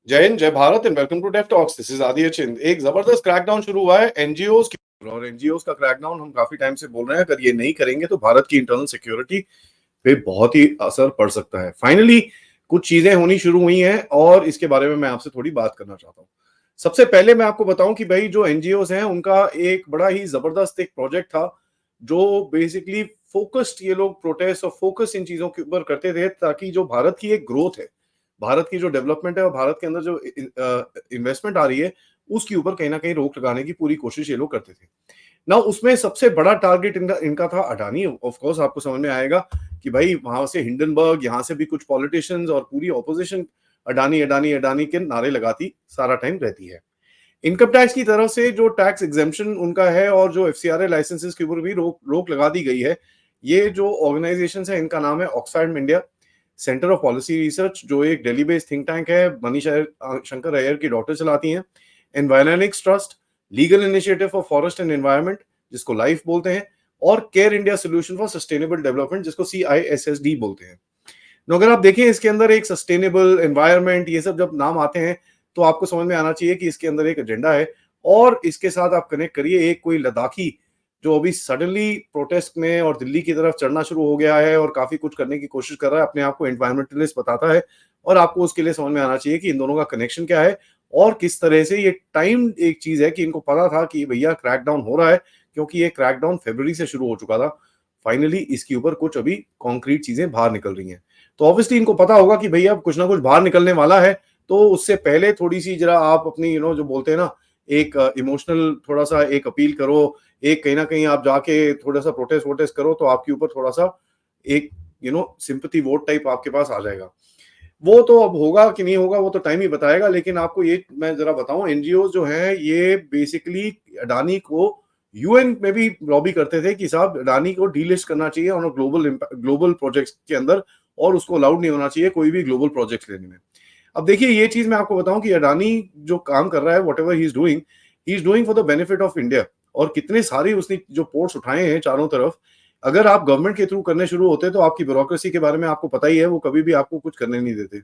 जय हिंद, जय Bharat and welcome to deaf talks. This is Adi Achint. एक जबरदस्त क्रैकडाउन शुरू हुआ है एनजीओज के ऊपर, और एनजीओज का क्रैकडाउन हम काफी टाइम से बोल रहे हैं। अगर ये नहीं करेंगे तो भारत की इंटरनल सिक्योरिटी पे बहुत ही असर पड़ सकता है। फाइनली कुछ चीजें होनी शुरू हुई हैं और इसके बारे में मैं आपसे थोड़ी बात करना चाहता हूँ। सबसे पहले मैं आपको बताऊं कि भाई जो एनजीओज हैं उनका एक बड़ा ही जबरदस्त एक प्रोजेक्ट था, जो बेसिकली फोकस्ड ये लोग प्रोटेस्ट और फोकस इन चीजों के ऊपर करते थे ताकि जो भारत की एक ग्रोथ है, भारत की जो डेवलपमेंट है और भारत के अंदर जो इन्वेस्टमेंट आ रही है, उसके ऊपर कहीं ना कहीं रोक लगाने की पूरी कोशिश ये लोग करते थे ना। उसमें सबसे बड़ा टारगेट इनका था अडानी। ऑफ कोर्स आपको समझ में आएगा कि भाई वहां से हिंडनबर्ग, यहाँ से भी कुछ पॉलिटिशियंस और पूरी ऑपोजिशन अडानी अडानी अडानी के नारे लगाती सारा टाइम रहती है। इनकम टैक्स की तरफ से जो टैक्स एग्जेम्पशन उनका है और जो एफसीआरए लाइसेंसेस के ऊपर भी रोक लगा दी गई है। ये जो ऑर्गेनाइजेशन है इनका नाम है Oxfam India centre of policy research, जो एक दिल्ली बेस्ड थिंक टैंक है। मनीष शंकर अय्यर की डॉटर चलाती हैं। Environics trust, legal initiative for forest and environment जिसको लाइफ बोलते हैं, और care India solution for sustainable development जिसको CISSD बोलते हैं। तो अगर आप देखें इसके अंदर एक सस्टेनेबल एनवायरनमेंट, ये सब जब नाम आते हैं तो आपको समझ में आना चाहिए कि इसके अंदर एक एजेंडा है। और इसके साथ आप कनेक्ट करिए एक कोई लद्दाखी जो अभी सडनली प्रोटेस्ट में और दिल्ली की तरफ चढ़ना शुरू हो गया है और काफी कुछ करने की कोशिश कर रहा है, अपने आप को एनवायरमेंटलिस्ट बताता है। और आपको उसके लिए समझ में आना चाहिए कि इन दोनों का कनेक्शन क्या है और किस तरह से ये टाइम एक चीज है कि इनको पता था कि भैया क्रैकडाउन हो रहा है, क्योंकि ये क्रैकडाउन फरवरी से शुरू हो चुका था। फाइनली इसके ऊपर कुछ अभी कॉन्क्रीट चीजें बाहर निकल रही हैं। तो ऑब्वियसली इनको पता होगा कि भैया कुछ ना कुछ बाहर निकलने वाला है। तो उससे पहले थोड़ी सी जरा आप अपनी जो बोलते हैं ना, एक इमोशनल थोड़ा सा एक अपील करो, एक कहीं ना कहीं आप जाके थोड़ा सा प्रोटेस्ट वोटेस्ट करो, तो आपके ऊपर थोड़ा सा एक सिंपैथी वोट टाइप आपके पास आ जाएगा। वो तो अब होगा कि नहीं होगा वो तो टाइम ही बताएगा। लेकिन आपको ये मैं जरा बताऊं, एनजीओ जो हैं ये बेसिकली अडानी को यूएन में भी लॉबी करते थे कि साहब अडानी को डीलिस्ट करना चाहिए और ग्लोबल प्रोजेक्ट्स के अंदर, और उसको अलाउड नहीं होना चाहिए कोई भी ग्लोबल प्रोजेक्ट्स लेने में। अब देखिए ये चीज मैं आपको बताऊं कि अडानी जो काम कर रहा है, what ever he is doing for the benefit of India. और कितने सारे उसने जो पोर्ट्स उठाए हैं चारों तरफ, अगर आप गवर्नमेंट के थ्रू करने शुरू होते तो आपकी ब्यूरोक्रेसी के बारे में आपको पता ही है, वो कभी भी आपको कुछ करने नहीं देते।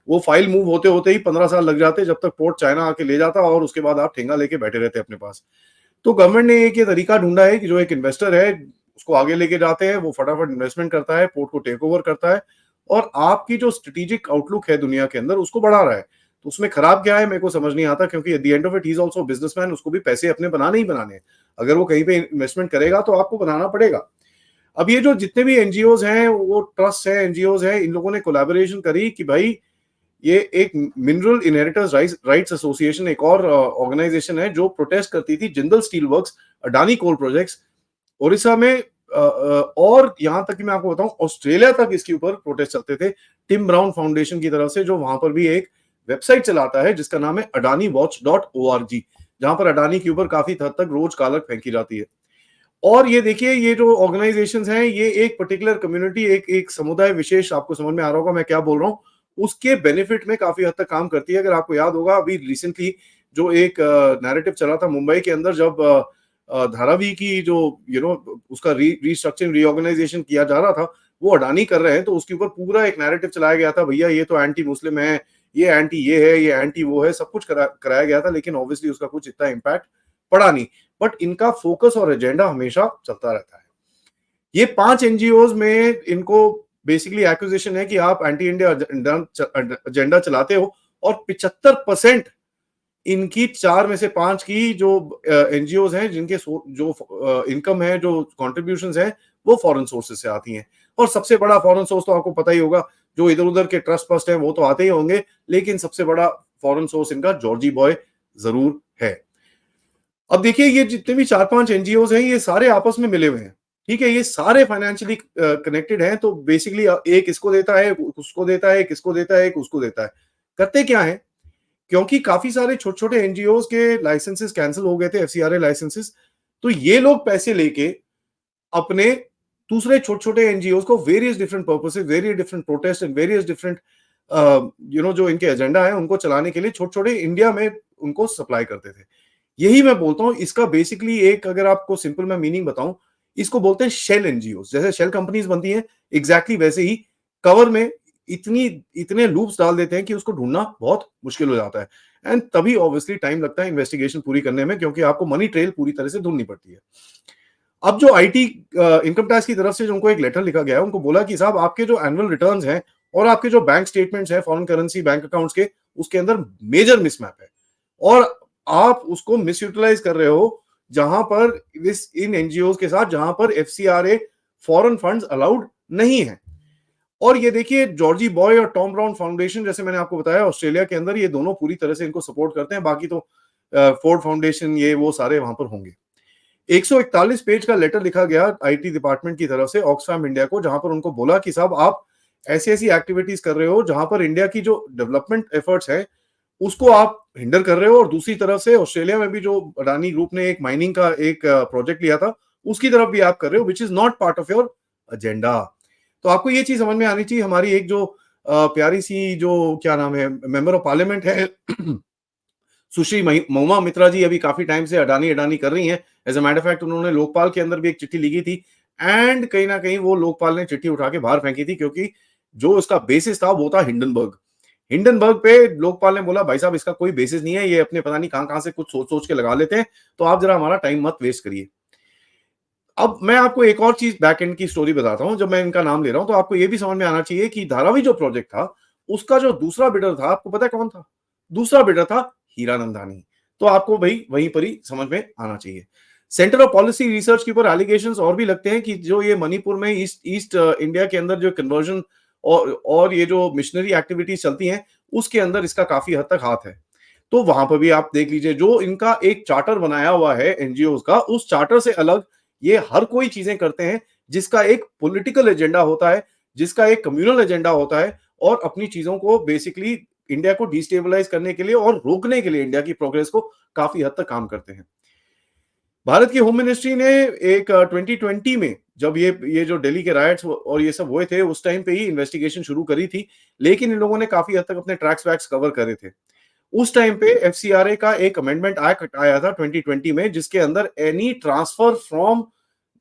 वो फाइल मूव होते होते ही 15 साल लग जाते, जब तक पोर्ट चाइना आके ले जाता, और उसके बाद आप ठेंगा लेके बैठे रहते अपने पास। तो गवर्नमेंट ने एक ये तरीका ढूंढा है कि जो एक इन्वेस्टर है उसको आगे लेके जाते हैं, वो फटाफट इन्वेस्टमेंट करता है, पोर्ट को टेक ओवर करता है, और आपकी जो स्ट्रेटेजिक आउटलुक है दुनिया के अंदर उसको बढ़ा रहा है। तो उसमें खराब क्या है मेरे को समझ नहीं आता, क्योंकि at the end of it he is also businessman. उसको भी पैसे अपने बनाने ही बनाने हैं। अगर वो कहीं पे इन्वेस्टमेंट करेगा तो आपको बनाना पड़ेगा। अब ये जो जितने भी एनजीओज हैं, वो ट्रस्ट है, एनजीओज हैं, इन लोगों ने कोलैबोरेशन करी कि भाई ये एक मिनरल इनहेरिटर्स राइट्स एसोसिएशन, एक और ऑर्गेनाइजेशन है जो प्रोटेस्ट करती थी जिंदल स्टील वर्क्स, अडानी कोल प्रोजेक्ट्स, ओडिशा में, और यहां तक कि मैं आपको बताऊं ऑस्ट्रेलिया तक इसके ऊपर प्रोटेस्ट चलते थे टिम ब्राउन फाउंडेशन की तरफ से, जो वहां पर भी एक वेबसाइट चलाता है जिसका नाम है adaniwatch.org, जहां पर अडानी के ऊपर काफी हद तक रोज कालक फेंकी जाती है। और ये देखिए ये जो ऑर्गेनाइजेशंस हैं, ये एक पर्टिकुलर कम्युनिटी, एक एक समुदाय विशेष, आपको समझ में आ रहा होगा मैं क्या बोल रहा हूँ, उसके बेनिफिट में काफी हद तक काम करती है। अगर आपको याद होगा अभी रिसेंटली जो एक नैरेटिव चला था मुंबई के अंदर, जब धारावी की जो उसका रीस्ट्रक्चरिंग रीऑर्गेनाइजेशन किया जा रहा था, वो अडानी कर रहे हैं, तो उसके ऊपर पूरा एक नैरेटिव चलाया गया था, भैया ये तो एंटी मुस्लिम है, ये एंटी ये है, ये एंटी वो है, सब कुछ कराया गया था। लेकिन ऑब्वियसली उसका कुछ इतना इम्पैक्ट पड़ा नहीं। बट इनका फोकस और एजेंडा हमेशा चलता रहता है। ये 5 एनजीओज में इनको बेसिकली एक्विजिशन है कि आप एंटी इंडिया एजेंडा चलाते हो, और 75% इनकी 4 में से 5 की जो एनजीओज हैं जिनके जो इनकम है, जो कॉन्ट्रीब्यूशन है, वो फॉरेन सोर्सेज से आती हैं। और सबसे बड़ा फॉरेन सोर्स तो आपको पता ही होगा, जो इधर उधर के ट्रस्ट फस्ट है वो तो आते ही होंगे, लेकिन सबसे बड़ा फॉरेन सोर्स इनका जॉर्जी बॉय जरूर है। अब देखिए ये जितने भी 4-5 एनजीओज हैं, ये सारे आपस में मिले हुए हैं। ठीक है, ये सारे फाइनेंशियली कनेक्टेड हैं। तो बेसिकली एक इसको देता है, उसको देता है, एक इसको देता है, एक उसको देता है। करते क्या है, क्योंकि काफी सारे छोटे छोटे एनजीओज के लाइसेंसेस कैंसिल हो गए थे, एफसीआरए लाइसेंसेस, तो ये लोग पैसे लेके अपने दूसरे छोटे छोटे एनजीओज को various different purposes, various different protest and various different जो इनके एजेंडा है उनको चलाने के लिए छोटे छोटे इंडिया में उनको सप्लाई करते थे। यही मैं बोलता हूं, इसका बेसिकली एक अगर आपको सिंपल मैं मीनिंग बताऊं, इसको बोलते हैं शेल एनजीओ। जैसे शेल कंपनीज बनती हैं, एग्जैक्टली वैसे ही कवर में इतने लूप्स डाल देते हैं कि उसको ढूंढना बहुत मुश्किल हो जाता है। एंड तभी ऑब्वियसली टाइम लगता है इन्वेस्टिगेशन पूरी करने में, क्योंकि आपको मनी ट्रेल पूरी तरह से ढूंढनी पड़ती है। अब जो आईटी इनकम टैक्स की तरफ से जो उनको एक लेटर लिखा गया है, उनको बोला कि साहब आपके जो एनुअल रिटर्न्स हैं और आपके जो बैंक स्टेटमेंट्स हैं फॉरेन करेंसी बैंक अकाउंट्स के, उसके अंदर मेजर मिसमैप है और आप उसको मिस यूटिलाइज कर रहे हो जहां पर इन एनजीओ के साथ जहां पर एफसीआरए फॉरेन फंड्स अलाउड नहीं है। और ये देखिए जॉर्जी बॉय और टॉम ब्राउन फाउंडेशन, जैसे मैंने आपको बताया ऑस्ट्रेलिया के अंदर, ये दोनों पूरी तरह से इनको सपोर्ट करते हैं। बाकी तो फोर्ड फाउंडेशन ये वो सारे वहां पर होंगे। 141 पेज का लेटर लिखा गया आईटी डिपार्टमेंट की तरफ से ऑक्सफैम इंडिया को, जहां पर उनको बोला कि साहब आप ऐसी ऐसी एक्टिविटीज कर रहे हो जहां पर इंडिया की जो डेवलपमेंट एफर्ट्स है उसको आप हिंडर कर रहे हो, और दूसरी तरफ से ऑस्ट्रेलिया में भी जो अडानी ग्रुप ने एक माइनिंग का एक प्रोजेक्ट लिया था उसकी तरफ भी आप कर रहे हो, which is not part of your agenda. तो आपको ये चीज समझ में आनी चाहिए। हमारी एक जो प्यारी सी जो क्या नाम है मेंबर ऑफ पार्लियामेंट है सुश्री महिमा मित्रा जी, अभी काफी टाइम से अडानी अडानी कर रही हैं। एज अ मैटर फैक्ट उन्होंने लोकपाल के अंदर भी एक चिट्ठी लिखी थी, एंड कहीं ना कहीं वो लोकपाल ने चिट्ठी उठा के बाहर फेंकी थी, क्योंकि जो उसका बेसिस था वो था हिंडनबर्ग। हिंडनबर्ग पे लोकपाल ने बोला भाई साहब इसका कोई बेसिस नहीं है, ये अपने पता नहीं कहां कहां से कुछ सोच सोच के लगा लेते हैं, तो आप जरा हमारा टाइम मत वेस्ट करिए। अब मैं आपको एक और चीज बैक एंड की स्टोरी बताता हूं। जब मैं इनका नाम ले रहा हूं तो आपको ये भी समझ में आना चाहिए कि धारावी जो प्रोजेक्ट था उसका जो दूसरा बिडर था, आपको पता है कौन था? दूसरा बिडर था हीरानंदानी। तो आपको भाई वहीं पर ही समझ में आना चाहिए। सेंटर ऑफ पॉलिसी रिसर्च के ऊपर एलिगेशंस और भी लगते हैं कि जो ये मणिपुर में ईस्ट ईस्ट इंडिया के अंदर जो कन्वर्जन और ये जो मिशनरी एक्टिविटीज चलती हैं उसके अंदर इसका काफी हद तक हाथ है। तो वहां पर भी आप देख लीजिए, जो इनका एक चार्टर बनाया हुआ है एनजीओ का, उस चार्टर से अलग ये हर कोई चीजें करते हैं जिसका एक पॉलिटिकल एजेंडा होता है, जिसका एक कम्युनल एजेंडा होता है, और अपनी चीजों को बेसिकली इंडिया को डिस्टेबलाइज करने के लिए और रोकने के लिए इंडिया की प्रोग्रेस को काफी हद तक काम करते हैं। भारत की होम मिनिस्ट्री ने एक 2020 में जब ये जो दिल्ली के राइट्स और ये सब हुए थे उस टाइम पे ही इन्वेस्टिगेशन शुरू करी थी, लेकिन इन लोगों ने काफी हद तक अपने ट्रैक्स वैक्स कवर करे थे। उस टाइम पे एफसीआरए का एक अमेंडमेंट एक्ट आया था 2020 में, जिसके अंदर any transfer from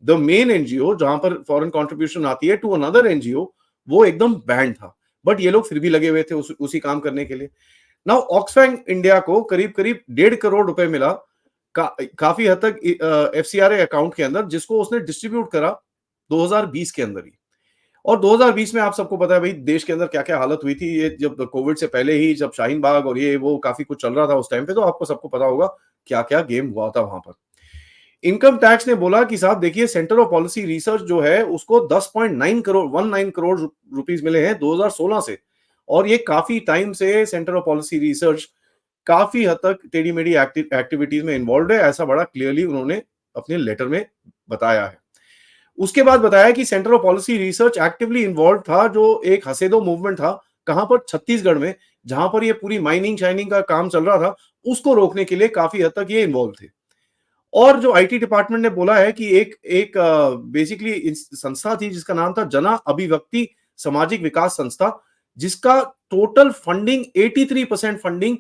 the main NGO जहां पर फॉरेन कंट्रीब्यूशन आती है टू अनदर एनजीओ, वो एकदम बैंड था। बट ये लोग फिर भी लगे हुए थे उसी काम करने के लिए। नाउ ऑक्सफैम इंडिया को करीब करीब 1.5 करोड़ रुपए मिला काफी हद तक एफसीआरए अकाउंट के अंदर, जिसको उसने डिस्ट्रीब्यूट करा 2020 के अंदर ही। और 2020 में आप सबको पता है भाई देश के अंदर क्या क्या हालत हुई थी। ये जब कोविड से पहले ही जब शाहीन बाग और ये वो काफी कुछ चल रहा था उस टाइम पे, तो आपको सबको पता होगा क्या क्या गेम हुआ था वहां पर। इनकम टैक्स ने बोला कि साहब देखिए सेंटर ऑफ पॉलिसी रिसर्च जो है उसको 10.9 करोड़ 19 करोड़ रुपीस मिले हैं 2016 से, और ये काफी टाइम से सेंटर ऑफ पॉलिसी रिसर्च काफी हद तक टेढ़ी मेढ़ी एक्टिविटीज में इन्वॉल्व है, ऐसा बड़ा क्लियरली उन्होंने अपने लेटर में बताया है। उसके बाद बताया कि centre of policy research actively involve था, जो एक हसेदो मूवमेंट था कहां पर, छत्तीसगढ़ में, जहां पर ये पूरी माइनिंग शाइनिंग का काम चल रहा था, उसको रोकने के लिए काफी हद तक ये इन्वॉल्व थे। और जो आईटी डिपार्टमेंट ने बोला है कि एक एक बेसिकली संस्था थी जिसका नाम था जना अभिव्यक्ति सामाजिक विकास संस्था, जिसका टोटल फंडिंग 83% फंडिंग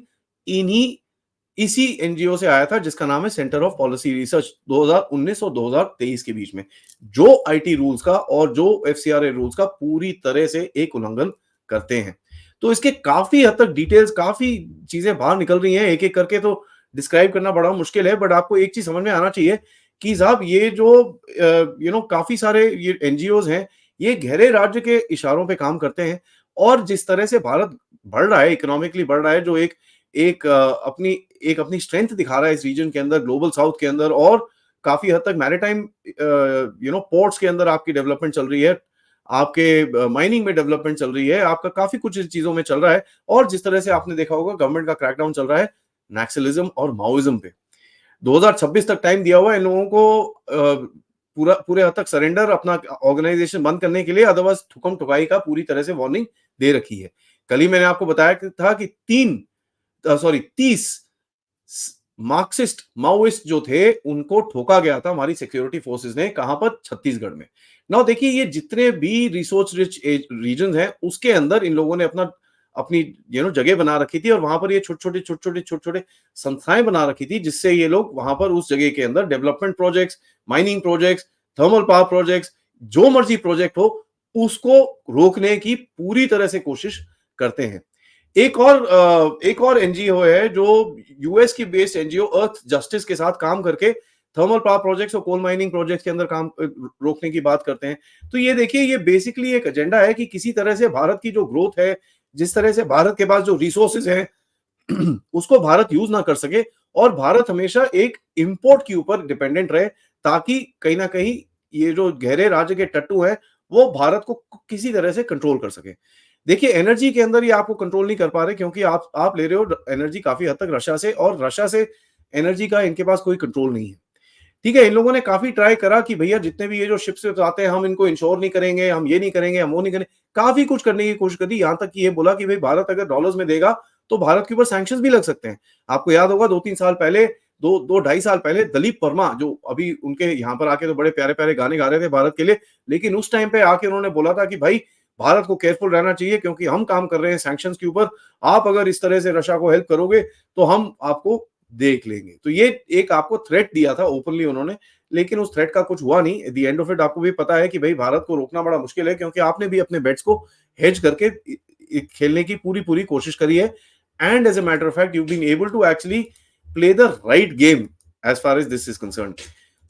इसी एनजीओ से आया था, जिसका नाम है सेंटर ऑफ पॉलिसी रिसर्च। 2019 और 2023 के बीच में जो आईटी रूल्स का और जो एफसीआरए रूल्स का पूरी तरह से एक उल्लंघन करते हैं। तो इसके काफी हद तक डिटेल्स, काफी चीजें बाहर निकल रही हैं, एक एक करके तो डिस्क्राइब करना बड़ा मुश्किल है। बट आपको एक चीज समझ में आना चाहिए कि साहब ये जो काफी सारे ये एनजीओज हैं, ये गहरे राज्य के इशारों पे काम करते हैं। और जिस तरह से भारत बढ़ रहा है, इकोनॉमिकली बढ़ रहा है, जो अपनी स्ट्रेंथ दिखा रहा है इस रीजन के अंदर, ग्लोबल साउथ के अंदर, और काफी हद तक मैरीटाइम पोर्ट्स के अंदर आपकी डेवलपमेंट चल रही है, आपके माइनिंग में डेवलपमेंट चल रही है, आपका काफी कुछ चीजों में चल रहा है। और जिस तरह से आपने देखा होगा गवर्नमेंट का क्रैकडाउन चल रहा है नक्सलिज्म और माओइज्म पे, 2026 तक टाइम दिया हुआ है इन लोगों को पूरे हद तक सरेंडर अपना ऑर्गेनाइजेशन बंद करने के लिए, अदरवाइज ठुकम ठुकाई का पूरी तरह से वार्निंग दे रखी है। कल ही मैंने आपको बताया था कि 30 मार्क्सिस्ट माओइस्ट जो थे उनको ठोका गया था हमारी सिक्योरिटी फोर्सेस ने, कहां पर, छत्तीसगढ़ में। नाउ देखिए ये जितने भी रिसोर्स रिच रीजन हैं उसके अंदर इन लोगों ने अपनी जगह बना रखी थी, और वहां पर ये छोटे छोटे संस्थाएं बना रखी थी, जिससे ये लोग वहां पर उस जगह के अंदर development projects, mining projects, thermal power projects, जो मर्जी प्रोजेक्ट हो उसको रोकने की पूरी तरह से कोशिश करते हैं। एक और एनजीओ है जो यूएस की बेस्ड एनजीओ अर्थ जस्टिस के साथ काम करके थर्मल पावर प्रोजेक्ट्स और कोल माइनिंग प्रोजेक्ट्स के अंदर काम रोकने की बात करते हैं। तो ये देखिए, ये बेसिकली एक एजेंडा है कि किसी तरह से भारत की जो ग्रोथ है, जिस तरह से भारत के पास जो रिसोर्सेज हैं उसको भारत यूज ना कर सके और भारत हमेशा एक इंपोर्ट के ऊपर डिपेंडेंट रहे, ताकि कहीं ना कहीं ये जो गहरे राज्य के टट्टू हैं वो भारत को किसी तरह से कंट्रोल कर सके। देखिए, एनर्जी के अंदर ये आपको कंट्रोल नहीं कर पा रहे, क्योंकि आप ले रहे हो एनर्जी काफी हद तक रशिया से, और रशिया से एनर्जी का इनके पास कोई कंट्रोल नहीं है। ठीक है, इन लोगों ने काफी ट्राई करा कि भैया जितने भी ये जो शिप्स आते हैं हम इनको इंश्योर नहीं करेंगे, हम ये नहीं करेंगे, हम वो नहीं करेंगे, काफी कुछ करने की कोशिश करी, यहां तक कि ये बोला कि भाई भारत अगर डॉलर्स में देगा तो भारत के ऊपर सैंक्शंस भी लग सकते हैं। आपको याद होगा 2-3 साल पहले, दो ढाई साल पहले दलीप वर्मा, जो अभी उनके यहाँ पर आके तो बड़े प्यारे प्यारे गाने गा रहे थे भारत के लिए, लेकिन उस टाइम पे आके उन्होंने बोला था कि भाई भारत को केयरफुल रहना चाहिए, क्योंकि हम काम कर रहे हैं सैंक्शंस के ऊपर, आप अगर इस तरह से रशिया को हेल्प करोगे तो हम आपको देख लेंगे। तो ये एक आपको थ्रेट दिया था ओपनली उन्होंने, लेकिन उस थ्रेट का कुछ हुआ नहीं। At the end of it आपको भी पता है कि भाई भारत को रोकना बड़ा मुश्किल है, क्योंकि आपने भी अपने बेट्स को हेज करके खेलने की पूरी पूरी कोशिश करी है, and as a matter of fact you been able to actually play the right game as far as this is concern.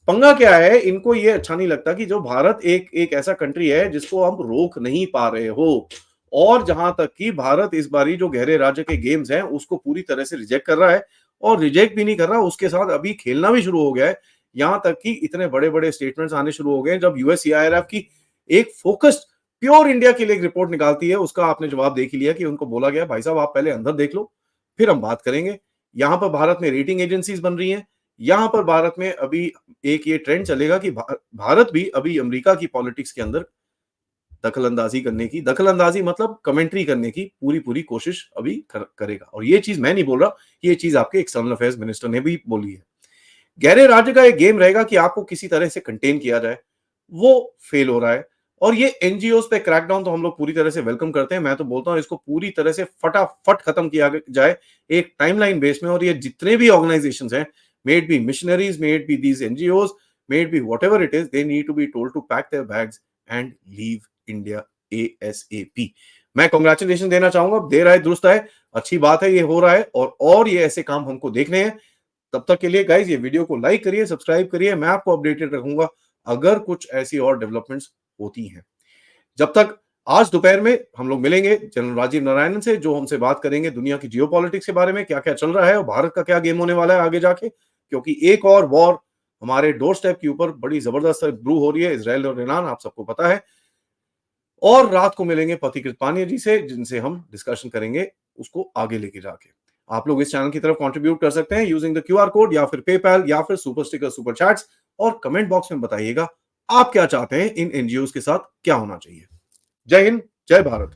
पंगा क्या है, इनको ये अच्छा नहीं लगता कि जो भारत एक एक ऐसा कंट्री है जिसको हम रोक नहीं पा रहे हो, और जहां तक कि भारत इस बारी जो गहरे राज्य के गेम्स हैं उसको पूरी तरह से रिजेक्ट कर रहा है, और रिजेक्ट भी नहीं कर रहा, उसके साथ अभी खेलना भी शुरू हो गया है। यहां तक कि इतने बड़े बड़े स्टेटमेंट्स आने शुरू हो गए, जब यूएससीआईआरएफ की एक फोकस्ड प्योर इंडिया के लिए एक रिपोर्ट निकालती है, उसका आपने जवाब देख ही लिया कि उनको बोला गया भाई साहब आप पहले अंदर देख लो, फिर हम बात करेंगे। यहां पर भारत में रेटिंग एजेंसीज बन रही हैं, यहां पर भारत में अभी एक ये ट्रेंड चलेगा कि भारत भी अभी अमेरिका की पॉलिटिक्स के अंदर दखल अंदाजी मतलब कमेंट्री करने की पूरी पूरी कोशिश अभी करेगा। और ये चीज मैं नहीं बोल रहा, ये चीज आपके एक्सटर्नल अफेयर्स मिनिस्टर ने भी बोली है। गहरे राज्य का एक गेम रहेगा कि आपको किसी तरह से कंटेन किया जाए, वो फेल हो रहा है। और ये एनजीओस पे क्रैकडाउन तो हम लोग पूरी तरह से वेलकम करते हैं। मैं तो बोलता हूं इसको पूरी तरह से फटाफट खत्म किया जाए एक टाइमलाइन बेस में, और ये जितने भी ऑर्गेनाइजेशंस हैं, may it be missionaries, may it be these NGOs, may it be whatever it is, they need to be told to pack their bags and leave India ASAP. मैं congratulation देना चाहूंगा, देर आए दुरुस्त आए, अच्छी बात है ये हो रहा है, और ये ऐसे काम हमको देखने हैं। तब तक के लिए गाइज ये वीडियो को लाइक करिए, सब्सक्राइब करिए, मैं आपको अपडेटेड रखूंगा अगर कुछ ऐसी और डेवलपमेंट्स होती हैं। जब तक, आज दोपहर में हम लोग मिलेंगे जनरल राजीव नारायणन से, जो हमसे बात करेंगे दुनिया की जियोपॉलिटिक्स के बारे में, क्या क्या चल रहा है और भारत का क्या गेम होने वाला है आगे जाके, क्योंकि एक और वॉर हमारे डोर स्टेप के ऊपर बड़ी जबरदस्त ब्रू हो रही है, इजराइल और ईरान, आप सबको पता है। और रात को मिलेंगे पथिकृत पानिया जी से, जिनसे हम डिस्कशन करेंगे उसको आगे लेके जाके। आप लोग इस चैनल की तरफ कंट्रीब्यूट कर सकते हैं यूजिंग द क्यूआर कोड, या फिर पेपैल, या फिर सुपर स्टिकर, सुपर चैट्स, और कमेंट बॉक्स में बताइएगा आप क्या चाहते हैं इन एनजीओ के साथ क्या होना चाहिए। जय हिंद, जय भारत।